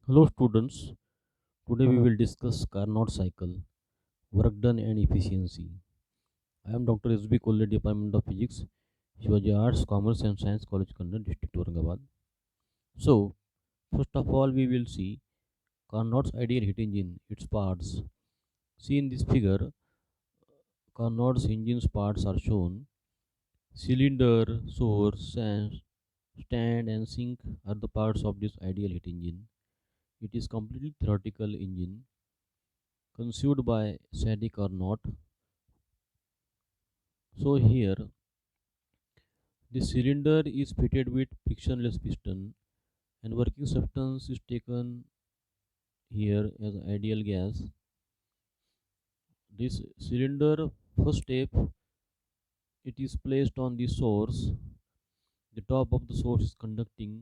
Hello students, today we will discuss Carnot cycle, work done and efficiency. I am Dr. S.B. Kolle, Department of Physics, Shivaji Arts, Commerce and Science College, Kannada, District Aurangabad. So, first of all we will see Carnot's ideal heat engine, its parts. See in this figure, Carnot's engine's parts are shown. Cylinder, source, stand and sink are the parts of this ideal heat engine. It is completely theoretical engine conceived by Sadi Carnot. So here the cylinder is fitted with frictionless piston and working substance is taken here as ideal gas. This cylinder first step, it is placed on the source. The top of the source is conducting.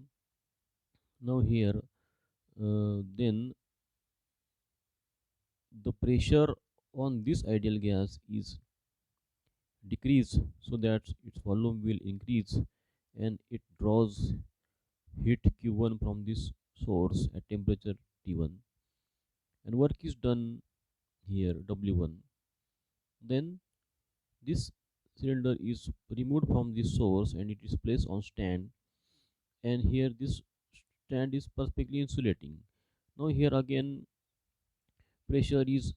Now here then the pressure on this ideal gas is decreased so that its volume will increase and it draws heat Q1 from this source at temperature T1 and work is done here W1. Then this cylinder is removed from the source and it is placed on stand, and here this stand is perfectly insulating. Now here again pressure is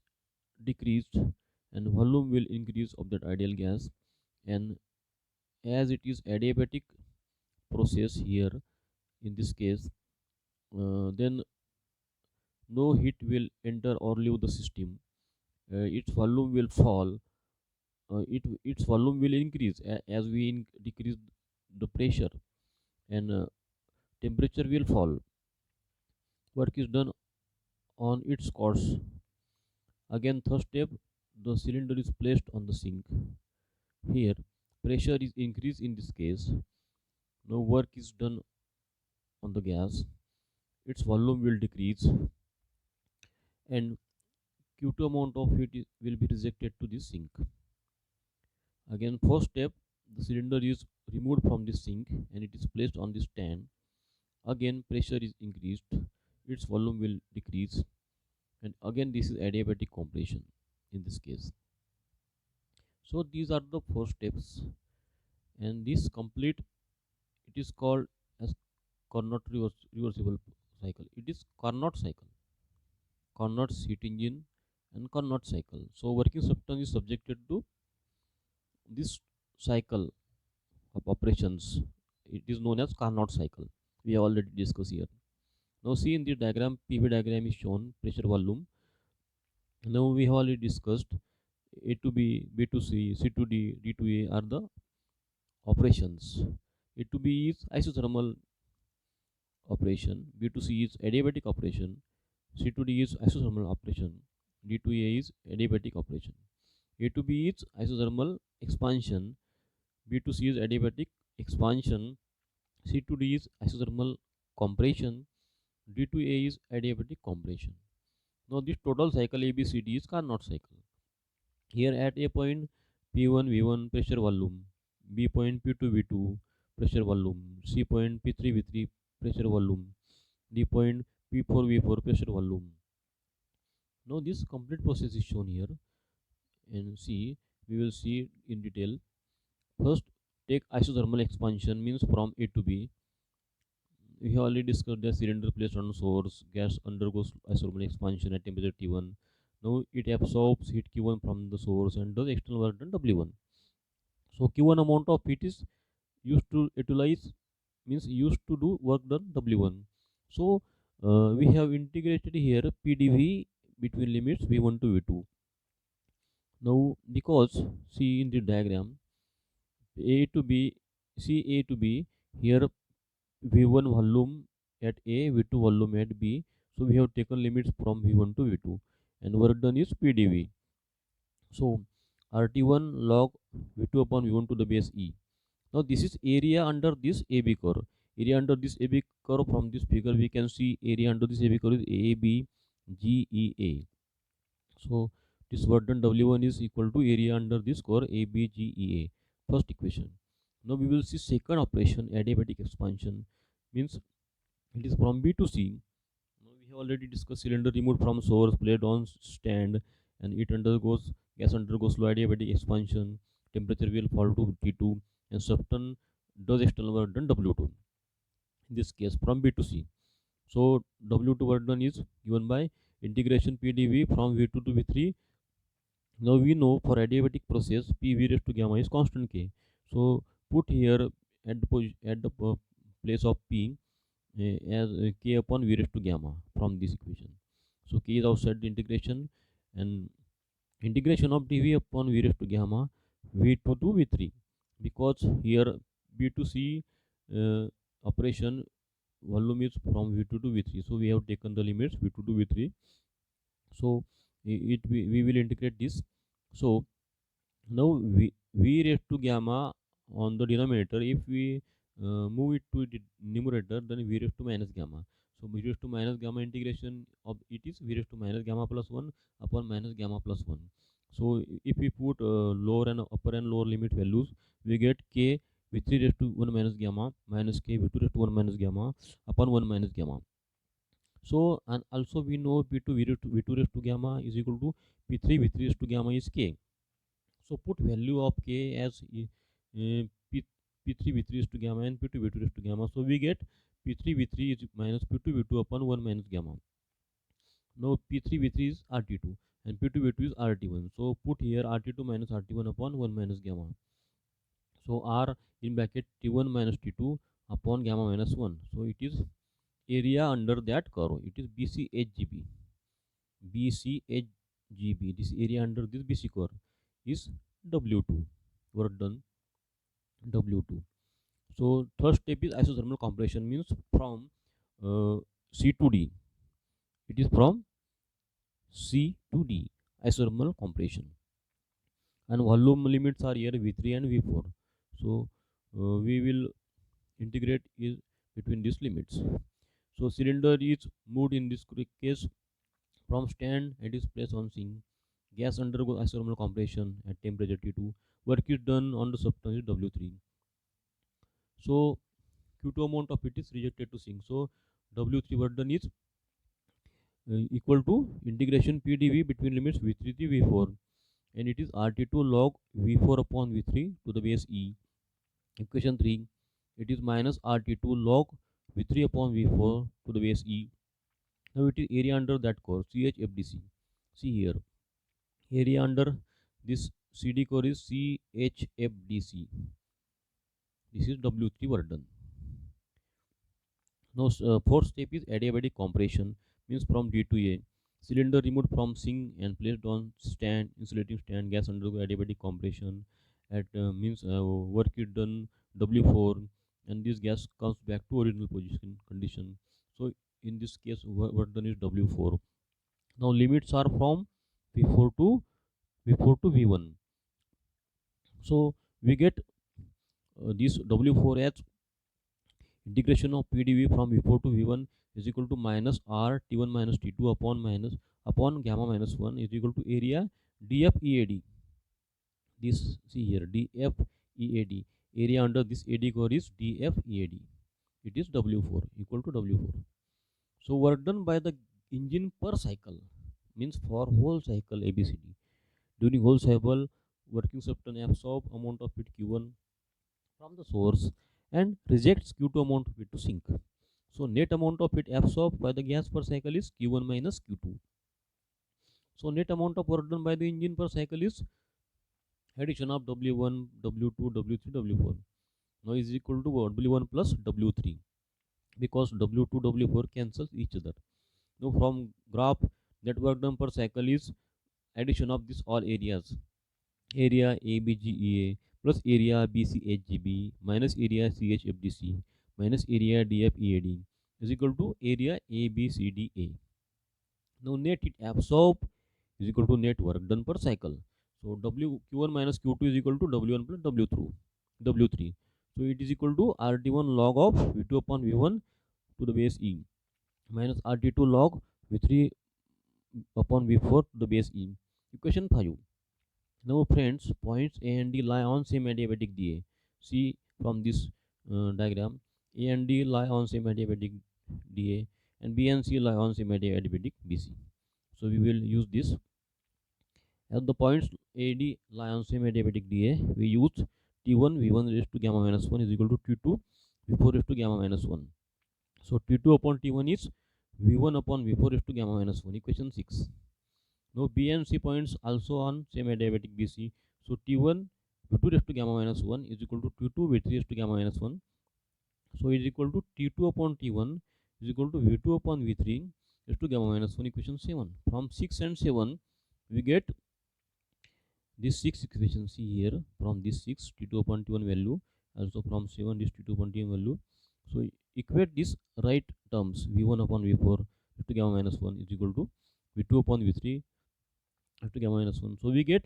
decreased and volume will increase of that ideal gas, and as it is adiabatic process here in this case, then no heat will enter or leave the system. Its volume will fall. Its volume will increase as we decrease the pressure, and temperature will fall. Work is done on its course. Again, third step, the cylinder is placed on the sink. Here, pressure is increased in this case. Now work is done on the gas. Its volume will decrease, and Q2 amount of heat will be rejected to the sink. Again, first step, the cylinder is removed from the sink and it is placed on the stand. Again, pressure is increased, its volume will decrease, and again this is adiabatic compression in this case. So these are the four steps, and this complete, it is called as Carnot reversible cycle. It is Carnot cycle, Carnot's heat engine and Carnot cycle. So working substance is subjected to this cycle of operations. It is known as Carnot cycle. We have already discussed here. Now see in the diagram, PV diagram is shown pressure volume. Now we have already discussed A to B, B to C, C to D, D to A are the operations. A to B is isothermal operation, B to C is adiabatic operation, C to D is isothermal operation, D to A is adiabatic operation. A to B is isothermal expansion, B to C is adiabatic expansion, C to D is isothermal compression, D to A is adiabatic compression. Now this total cycle ABCD is Carnot cycle. Here at A point P1 V1 pressure volume, B point P2 V2 pressure volume, C point P3 V3 pressure volume, D point P4 V4 pressure volume. Now this complete process is shown here, and see we will see in detail. First, take isothermal expansion, means from A to B. We have already discussed the cylinder placed on source, gas undergoes isothermal expansion at temperature T1. Now it absorbs heat Q1 from the source and does external work done W1. So Q1 amount of heat is used to utilize, means used to do work done W1. So we have integrated here PDV between limits V1 to V2. Now because see in the diagram A to B, see A to B, here V1 volume at A, V2 volume at B. So we have taken limits from V1 to V2 and work done is PDV. So RT1 log V2 upon V1 to the base E. Now this is area under this AB curve. Area under this AB curve, from this figure we can see area under this AB curve is ABGEA. So this work done W1 is equal to area under this curve ABGEA. First equation. Now we will see second operation, adiabatic expansion, means it is from B to C. Now we have already discussed cylinder removed from source, placed on stand, and it undergoes gas undergoes slow adiabatic expansion. Temperature will fall to T2, and substance does external work done W2. In this case, from B to C. So W2 work done is given by integration PDV from V2 to V3. Now we know for adiabatic process P V raised to gamma is constant K. So put here at the place of P as K upon V raised to gamma from this equation. So K is outside the integration, and integration of dV upon V raised to gamma V2 to V3, because here B to C operation volume is from V2 to V3. So we have taken the limits V2 to V3. So we will integrate this. So now v raised to gamma on the denominator, if we move it to the numerator, then v raised to minus gamma. So v raised to minus gamma integration of it is v raised to minus gamma plus 1 upon minus gamma plus 1. So if we put lower and upper and lower limit values, we get k v3 raised to 1 minus gamma minus k v2 raised to 1 minus gamma upon 1 minus gamma. So and also we know p2 v2 raised to gamma is equal to p3 v3 raised to gamma is k. So put value of k as P3 V3 is to gamma and P2 V2 is to gamma. So we get P3 V3 is minus P2 V2 upon 1 minus gamma. Now P3 V3 is RT2 and P2 V2 is RT1. So put here RT2 minus RT1 upon 1 minus gamma. So R in bracket T1 minus T2 upon gamma minus 1. So it is area under that curve. It is BCHGB. BCHGB. This area under this BC curve is W2. Work done W2. So third step is isothermal compression, means from C to D. It is from C to D, isothermal compression. And volume limits are here V3 and V4. So we will integrate is between these limits. So cylinder is moved in this case from stand and is placed on sink. Gas undergoes isothermal compression at temperature T2. Work is done on the substance is W3. So Q2 amount of it is rejected to sink. So W3 work done is equal to integration PDV between limits V3 to V4, and it is RT2 log V4 upon V3 to the base E. Equation 3, it is minus RT2 log V3 upon V4 to the base E. Now it is area under that core CHFDC. See here, area under this CD core is CHFDC. This is W3 work done. Now fourth step is adiabatic compression, means from D to A. Cylinder removed from sink and placed on stand, insulating stand. Gas undergo adiabatic compression at means work is done W4, and this gas comes back to original position condition. So in this case work done is W4. Now limits are from V4 to V1. So we get this W4 as integration of PDV from V4 to V1 is equal to minus R T1 minus T2 upon gamma minus 1 is equal to area DFEAD. This see here DFEAD. Area under this AD core is DFEAD. It is W4 equal to W4. So work done by the engine per cycle, means for whole cycle ABCD. During whole cycle, working substance absorb amount of heat Q1 from the source and rejects Q2 amount of heat to sink. So net amount of heat absorbed by the gas per cycle is Q1 minus Q2. So net amount of work done by the engine per cycle is addition of W1, W2, W3, W4. Now is equal to W1 plus W3, because W2, W4 cancels each other. Now from graph, net work done per cycle is addition of this all areas. Area ABGEA plus area BCHGB minus area CHFDC minus area DFEAD is equal to area ABCDA. Now net heat absorbed is equal to net work done per cycle. So Q1 minus Q2 is equal to W1 plus W3. So it is equal to RT1 log of V2 upon V1 to the base E minus RT2 log V3 upon V4 to the base E. Equation 5. Now friends, points A and D lie on same adiabatic DA. See from this diagram, A and D lie on same adiabatic DA, and B and C lie on same adiabatic BC. So we will use this. At the points AD lie on same adiabatic DA, we use T1 V1 raised to gamma minus 1 is equal to T2 V4 raised to gamma minus 1. So T2 upon T1 is V1 upon V4 raised to gamma minus 1, equation 6. Now B and C points also on same adiabatic BC. So T1 V2 raised to gamma minus 1 is equal to T2 V3 raised to gamma minus 1. So it is equal to T2 upon T1 is equal to V2 upon V3 raised to gamma minus 1, equation 7. From 6 and 7 we get this 6 equation. See here, from this 6 T2 upon T1 value, also from 7 this T2 upon T1 value. So equate these right terms, V1 upon V4 raised to gamma minus 1 is equal to V2 upon V3 raised to gamma minus 1. So we get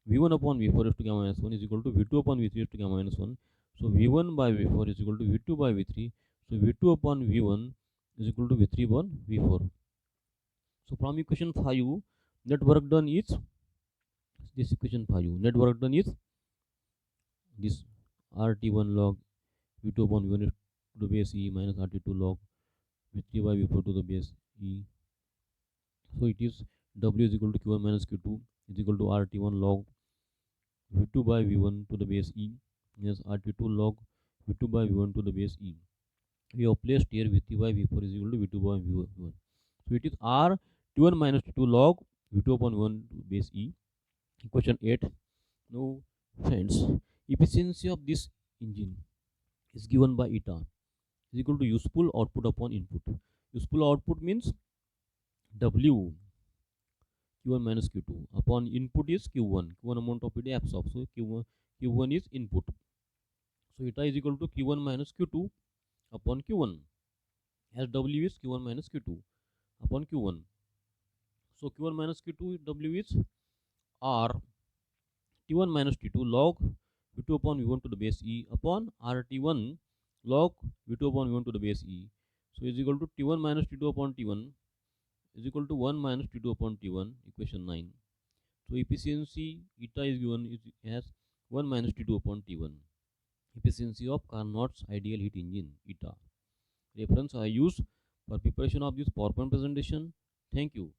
V1 upon V4 raised to gamma minus 1 is equal to V2 upon V3 raised to gamma minus 1. So V1 by V4 is equal to V2 by V3. So V2 upon V1 is equal to V3 upon V4. So from equation 5, net work done is this equation 5. Net work done is this RT1 log V2 upon V1 to the base E minus RT2 log V3 by V4 to the base E. So it is W is equal to Q1 minus Q2 is equal to RT1 log V2 by V1 to the base E minus RT2 log V2 by V1 to the base E. We have placed here V3 by V4 is equal to V2 by V1. So it is RT1 minus T2 log V2 upon V1 to base E, equation 8. Now friends, efficiency of this engine is given by eta is equal to useful output upon input. Useful output means W Q1 minus Q2 upon input is Q1. Q1 amount of ED absorbed. So Q1 is input. So eta is equal to Q1 minus Q2 upon Q1, as W is Q1 minus Q2 upon Q1. So Q1 minus Q2 W is R T1 minus T2 log V2 upon V1 to the base E upon RT1 log V2 upon V1 to the base E. So is equal to T1 minus T2 upon T1 is equal to 1 minus T2 upon T1, equation 9. So efficiency eta is given as 1 minus T2 upon T1. Efficiency of Carnot's ideal heat engine eta. Reference I use for preparation of this PowerPoint presentation. Thank you.